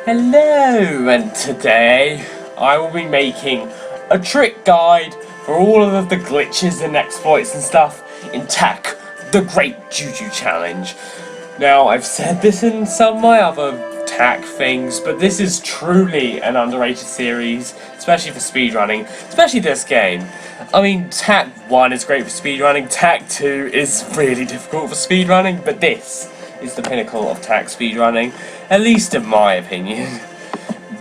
Hello, and today I will be making a trick guide for all of the glitches and exploits and stuff in Tak, the Great Juju Challenge. Now, I've said this in some of my other Tak things, but this is truly an underrated series, especially for speedrunning, especially this game. I mean, Tak 1 is great for speedrunning, Tak 2 is really difficult for speedrunning, but this is the pinnacle of Tak speedrunning, at least in my opinion.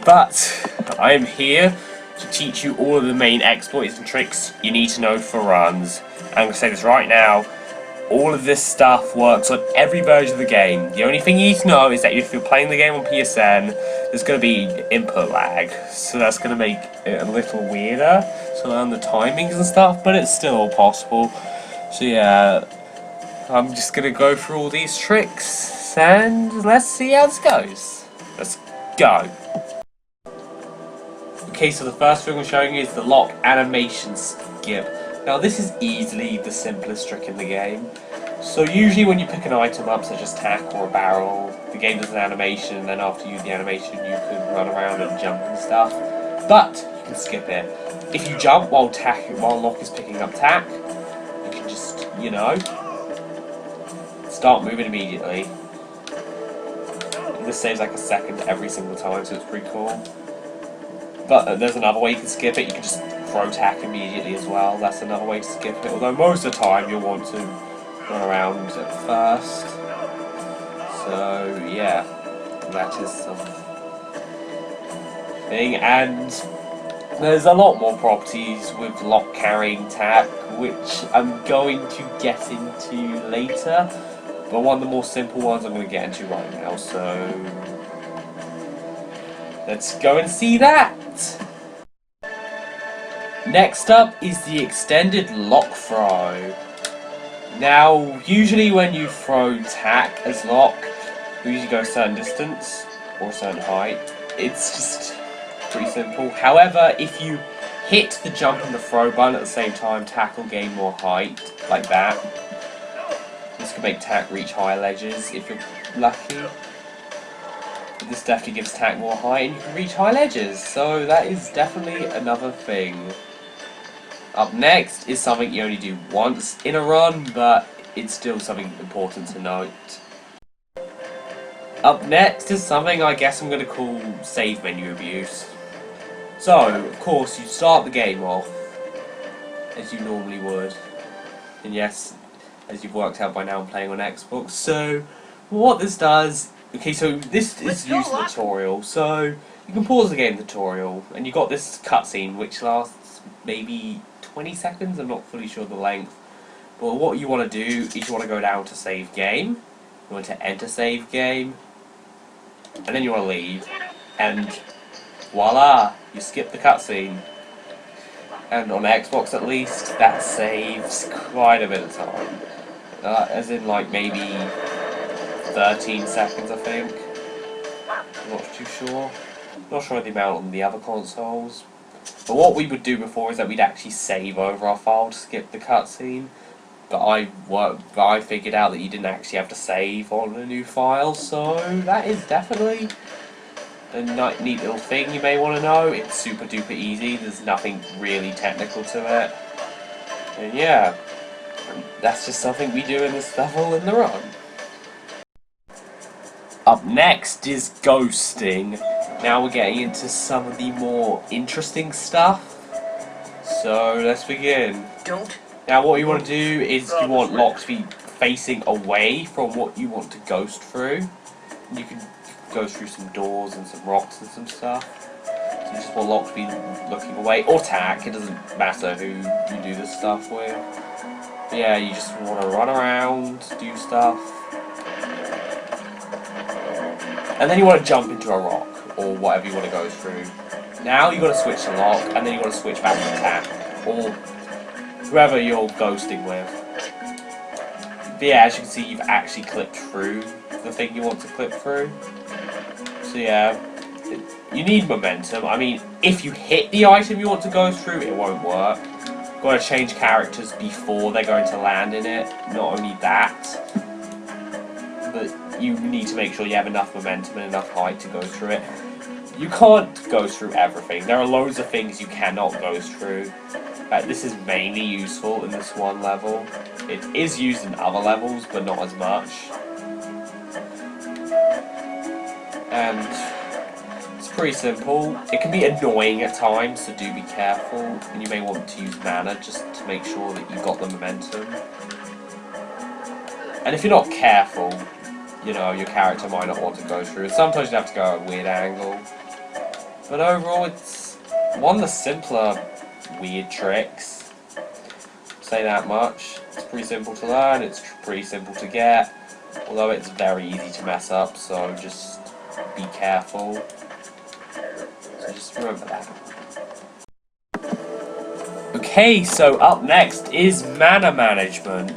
But I am here to teach you all of the main exploits and tricks you need to know for runs. I'm going to say this right now, all of this stuff works on every version of the game. The only thing you need to know is that if you're playing the game on PSN, there's going to be input lag, so that's going to make it a little weirder to learn the timings and stuff, but it's still possible. So yeah, I'm just going to go through all these tricks, and let's see how this goes. Let's go. Okay, so the first thing I'm showing you is the lock animation skip. Now this is easily the simplest trick in the game. So usually when you pick an item up, such as Tak or a barrel, the game does an animation, and then after you do the animation you can run around and jump and stuff. But you can skip it. If you jump while lock is picking up Tak, you can just, you know, start moving immediately. And this saves like a second every single time, so it's pretty cool. But there's another way you can skip it. You can just throw Tak immediately as well. That's another way to skip it. Although most of the time you'll want to run around at first. So yeah, that is something. And there's a lot more properties with lock carrying Tak, which I'm going to get into later. But one of the more simple ones I'm going to get into right now. So let's go and see that! Next up is the extended lock throw. Now, usually when you throw Tak as lock, you usually go a certain distance or a certain height. It's just pretty simple. However, if you hit the jump and the throw button at the same time, Tak will gain more height, like that. This can make Tak reach higher ledges if you're lucky. This definitely gives Tak more height and you can reach high ledges, so that is definitely another thing. Up next is something you only do once in a run, but it's still something important to note. Up next is something I guess I'm going to call save menu abuse. So, of course, you start the game off as you normally would. And yes, as you've worked out by now, I'm playing on Xbox. So, what this does... Okay, so this is used in the tutorial, so you can pause the game tutorial, and you got this cutscene which lasts maybe 20 seconds, I'm not fully sure the length. But what you want to do is you want to go down to save game, you want to enter save game, and then you want to leave, and voila, you skip the cutscene. And on Xbox at least, that saves quite a bit of time. As in like maybe 13 seconds, I think. I'm not too sure. Not sure the amount on the other consoles. But what we would do before is that we'd actually save over our file to skip the cutscene. But I figured out that you didn't actually have to save on a new file, so that is definitely a neat little thing you may want to know. It's super duper easy. There's nothing really technical to it. And yeah, that's just something we do in this level in the run. Up next is ghosting. Now we're getting into some of the more interesting stuff. So let's begin. Now what you want to do is you want lock to be facing away from what you want to ghost through. And you can go through some doors and some rocks and some stuff. So you just want lock to be looking away. Or Tak, it doesn't matter who you do this stuff with. But yeah, you just want to run around, do stuff. And then you want to jump into a rock, or whatever you want to go through. Now you've got to switch to lock, and then you've got to switch back to Tak, or whoever you're ghosting with. But yeah, as you can see, you've actually clipped through the thing you want to clip through. So yeah, you need momentum. I mean, if you hit the item you want to go through, it won't work. You've got to change characters before they're going to land in it. Not only that, but you need to make sure you have enough momentum and enough height to go through it. You can't go through everything. There are loads of things you cannot go through. This is mainly useful in this one level. It is used in other levels, but not as much. And it's pretty simple. It can be annoying at times, so do be careful. And you may want to use mana just to make sure that you've got the momentum. And if you're not careful, you know, your character might not want to go through. Sometimes you have to go at a weird angle. But overall, it's one of the simpler weird tricks. Say that much. It's pretty simple to learn, it's pretty simple to get. Although it's very easy to mess up, so just be careful. So just remember that. Okay, so up next is mana management.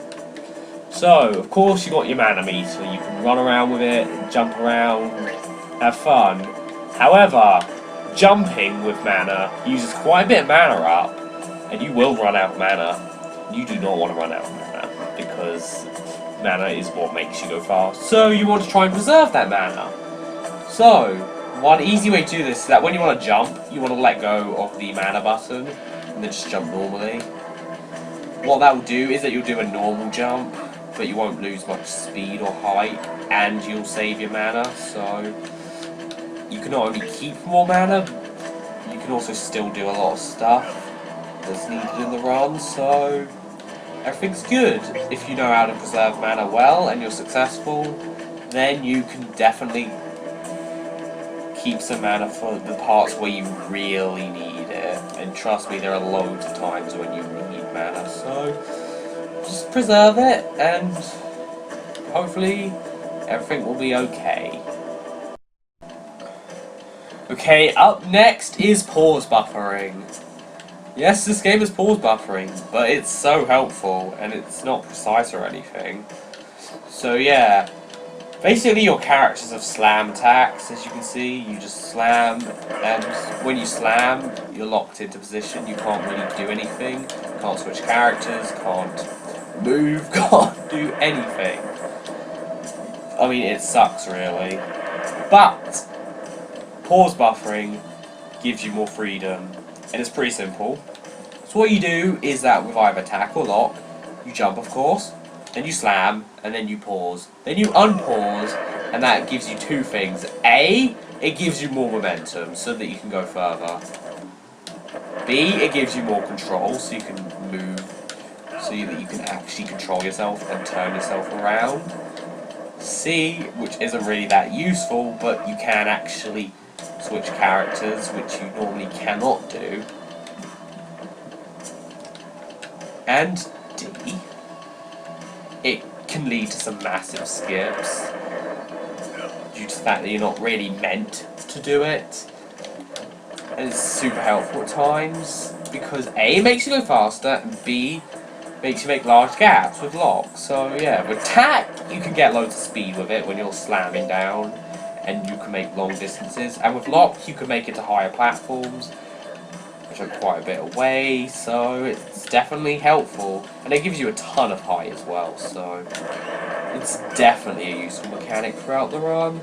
So, of course, you got your mana meter. You can run around with it, jump around, have fun. However, jumping with mana uses quite a bit of mana up, and you will run out of mana. You do not want to run out of mana, because mana is what makes you go fast. So you want to try and preserve that mana. So, one easy way to do this is that when you want to jump, you want to let go of the mana button, and then just jump normally. What that will do is that you'll do a normal jump, but you won't lose much speed or height, and you'll save your mana, so you can not only keep more mana, you can also still do a lot of stuff that's needed in the run, so everything's good. If you know how to preserve mana well and you're successful, then you can definitely keep some mana for the parts where you really need it. And trust me, there are loads of times when you need mana, so just preserve it and hopefully everything will be okay. Okay, up next is pause buffering. Yes, this game is pause buffering, but it's so helpful, and it's not precise or anything. So yeah, basically your characters have slam attacks, as you can see. You just slam, and when you slam, you're locked into position. You can't really do anything. You can't switch characters, can't move, can't do anything. I mean, it sucks really. But pause buffering gives you more freedom, and it's pretty simple. So what you do is that with either attack or lock, you jump of course, then you slam, and then you pause. Then you unpause, and that gives you two things. A, it gives you more momentum so that you can go further. B, it gives you more control so you can move, so that you can actually control yourself and turn yourself around. C, which isn't really that useful, but you can actually switch characters, which you normally cannot do. And D, it can lead to some massive skips due to the fact that you're not really meant to do it. And it's super helpful at times because A, it makes you go faster, and B, makes you make large gaps with lock. So yeah, with attack you can get loads of speed with it when you're slamming down, and you can make long distances, and with lock you can make it to higher platforms which are quite a bit away, so it's definitely helpful, and it gives you a ton of height as well, so it's definitely a useful mechanic throughout the run.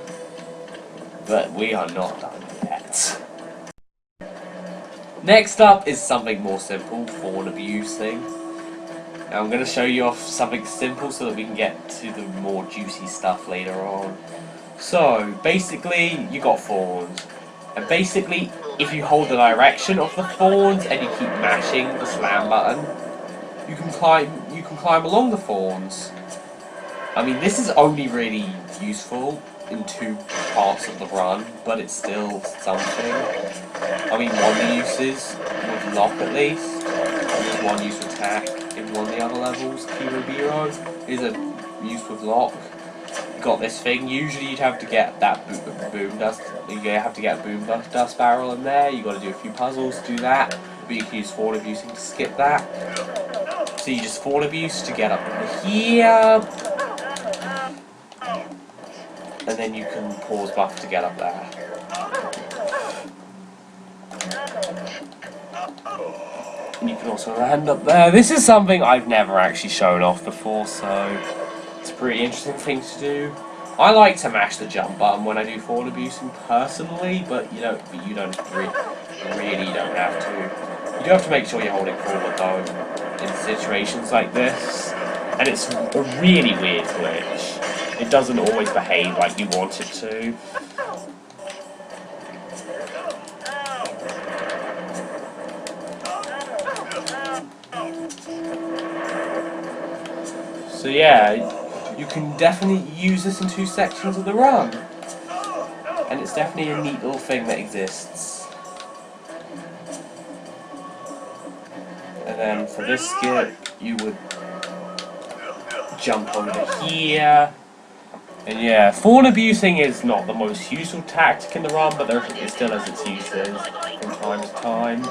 But we are not done yet. Next up is something more simple, fawn abusing. Now I'm going to show you off something simple so that we can get to the more juicy stuff later on. So, basically, you got fawns. And basically, if you hold the direction of the fawns and you keep mashing the slam button, you can climb along the fawns. I mean, this is only really useful in two parts of the run, but it's still something. I mean, one of the uses, with lock at least, there's one use with attack in one of the other levels, Kirobiro, is a use with lock. You got this thing, usually you'd have to get that boom dust, you have to get a boom dust barrel in there, you got to do a few puzzles to do that, but you can use fawn abusing to skip that. So you just fawn abuse to get up to here, and then you can pause buff to get up there. And you can also land up there. This is something I've never actually shown off before, so it's a pretty interesting thing to do. I like to mash the jump button when I do fall abusing personally, but you don't really don't have to. You do have to make sure you're holding forward though in situations like this, and it's a really weird glitch. It doesn't always behave like you want it to. So yeah, you can definitely use this in 2 sections of the run. And it's definitely a neat little thing that exists. And then for this skip, you would jump over here. And yeah, fall abusing is not the most useful tactic in the run, but it still has its uses from time to time.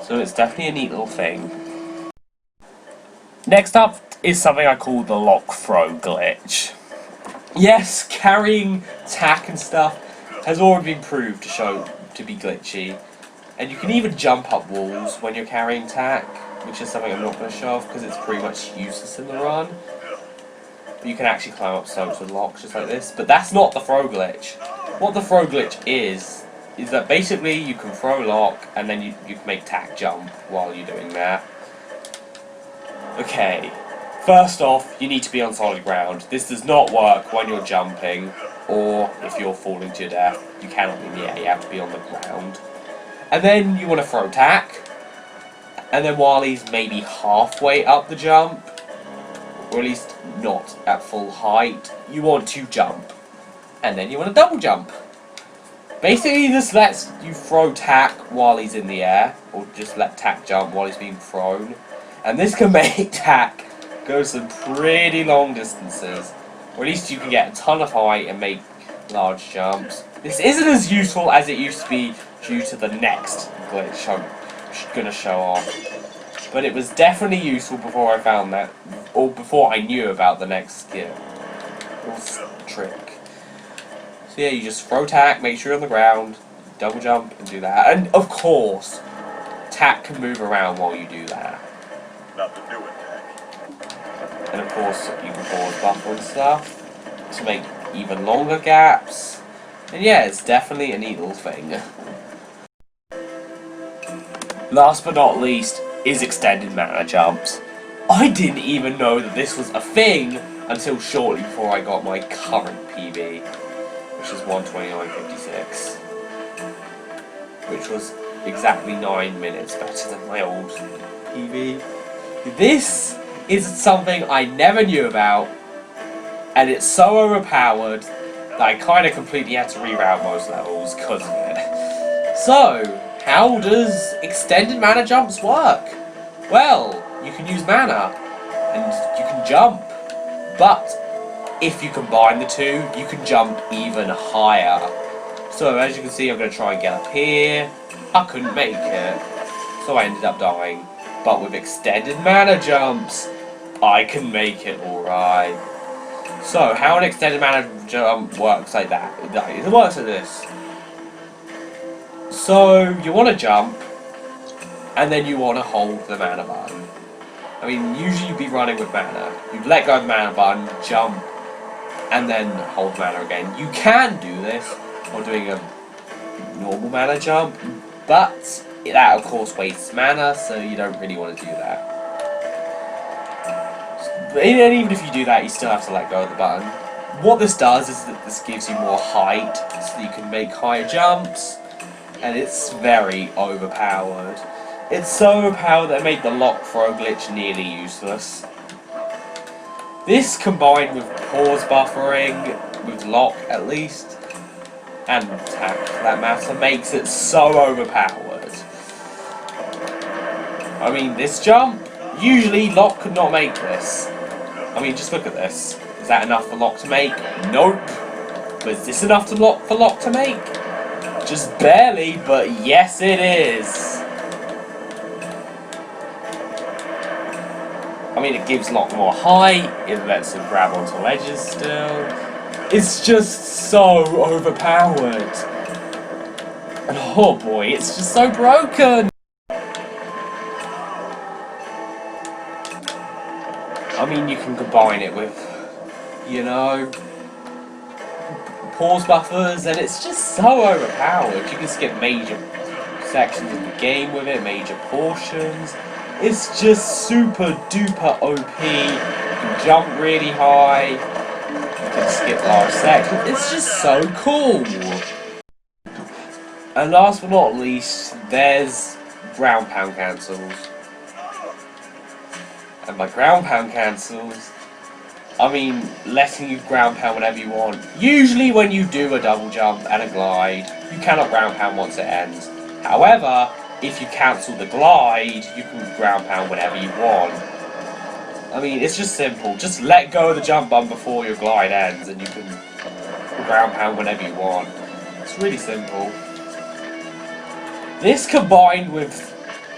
So it's definitely a neat little thing. Next up is something I call the lock throw glitch. Yes, carrying tack and stuff has already been proved to be glitchy. And you can even jump up walls when you're carrying tack, which is something I'm not going to show off because it's pretty much useless in the run. But you can actually climb up slopes with locks just like this. But that's not the throw glitch. What the throw glitch is that basically you can throw lock and then you can make tack jump while you're doing that. Okay, first off, you need to be on solid ground. This does not work when you're jumping, or if you're falling to your death. You cannot be in the air, you have to be on the ground. And then you want to throw tack, and then while he's maybe halfway up the jump, or at least not at full height, you want to jump. And then you want to double jump. Basically, this lets you throw tack while he's in the air, or just let tack jump while he's being thrown. And this can make tack go some pretty long distances, or at least you can get a ton of height and make large jumps. This isn't as useful as it used to be due to the next glitch I'm going to show off. But it was definitely useful before I found that, or before I knew about the next skill, or trick. So yeah, you just throw tack, make sure you're on the ground, double jump, and do that. And of course, tack can move around while you do that. Nothing new with tack. And of course, you can pause buffer and stuff to make even longer gaps. And yeah, it's definitely a neat little thing. Last but not least is extended mana jumps. I didn't even know that this was a thing until shortly before I got my current PB, which is 1:29.56, which was exactly 9 minutes better than my old PB. This is something I never knew about, and it's so overpowered that I kind of completely had to reroute most levels because of it. So, how does extended mana jumps work? Well, you can use mana, and you can jump, but if you combine the two, you can jump even higher. So as you can see, I'm going to try and get up here. I couldn't make it, so I ended up dying. But with extended mana jumps, I can make it alright. So, how an extended mana jump works like that? It works like this. So, you want to jump, and then you want to hold the mana button. I mean, usually you'd be running with mana. You'd let go of the mana button, jump, and then hold mana again. You can do this while doing a normal mana jump, but that of course wastes mana, so you don't really want to do that. And even if you do that, you still have to let go of the button. What this does is that this gives you more height, so you can make higher jumps, and it's very overpowered. It's so overpowered that it made the lock throw glitch nearly useless. This combined with pause buffering, with lock at least, and tack for that matter, makes it so overpowered. I mean, this jump, usually lock could not make this. I mean, just look at this. Is that enough for lock to make? Nope. But is this enough for lock to make? Just barely, but yes it is. I mean, it gives lock more height, it lets him grab onto ledges still. It's just so overpowered. And oh boy, it's just so broken. I mean, you can combine it with you know, pause buffers, and it's just so overpowered. You can skip major sections of the game with it, major portions. It's just super duper OP. You can jump really high. You can skip large sections. It's just so cool. And last but not least, there's ground pound cancels. And by ground pound cancels, I mean letting you ground pound whenever you want. Usually when you do a double jump and a glide, you cannot ground pound once it ends. However, if you cancel the glide, you can ground pound whenever you want. I mean, it's just simple. Just let go of the jump button before your glide ends and you can ground pound whenever you want. It's really simple. This combined with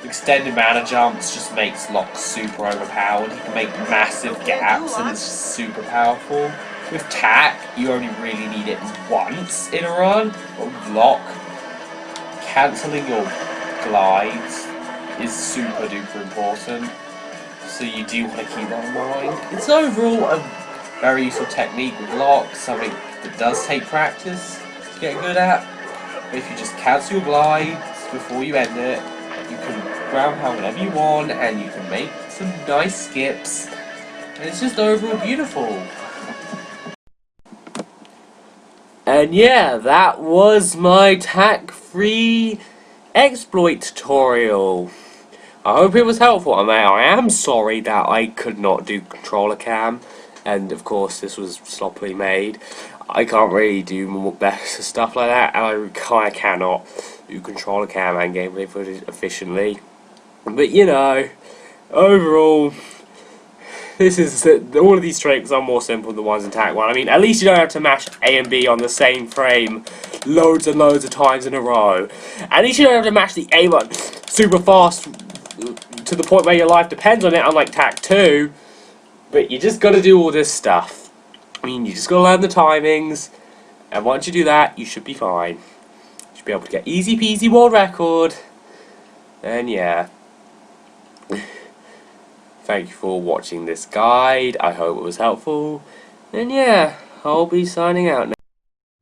extended mana jumps just makes Locke super overpowered. He can make massive gaps and it's just super powerful. With Tack, you only really need it once in a run. But with Locke, cancelling your glides is super duper important. So you do want to keep that in mind. It's overall a very useful technique with Locke, something that does take practice to get good at. But if you just cancel your glides before you end it, you can ground pound whenever you want, and you can make some nice skips, and it's just overall beautiful. And yeah, that was my tack-free exploit tutorial. I hope it was helpful. I mean, I am sorry that I could not do controller cam, and of course this was sloppily made. I can't really do more better stuff like that, and I cannot do controller cam and gameplay footage efficiently. But you know, overall, this is all of these strengths are more simple than the ones in Tack 1. I mean, at least you don't have to mash A and B on the same frame loads and loads of times in a row. At least you don't have to mash the A button super fast to the point where your life depends on it, unlike Tack 2. But you just gotta do all this stuff. I mean, you just gotta learn the timings, and once you do that, you should be fine. You should be able to get easy peasy world record. And yeah. Thank you for watching this guide. I hope it was helpful. And yeah, I'll be signing out now.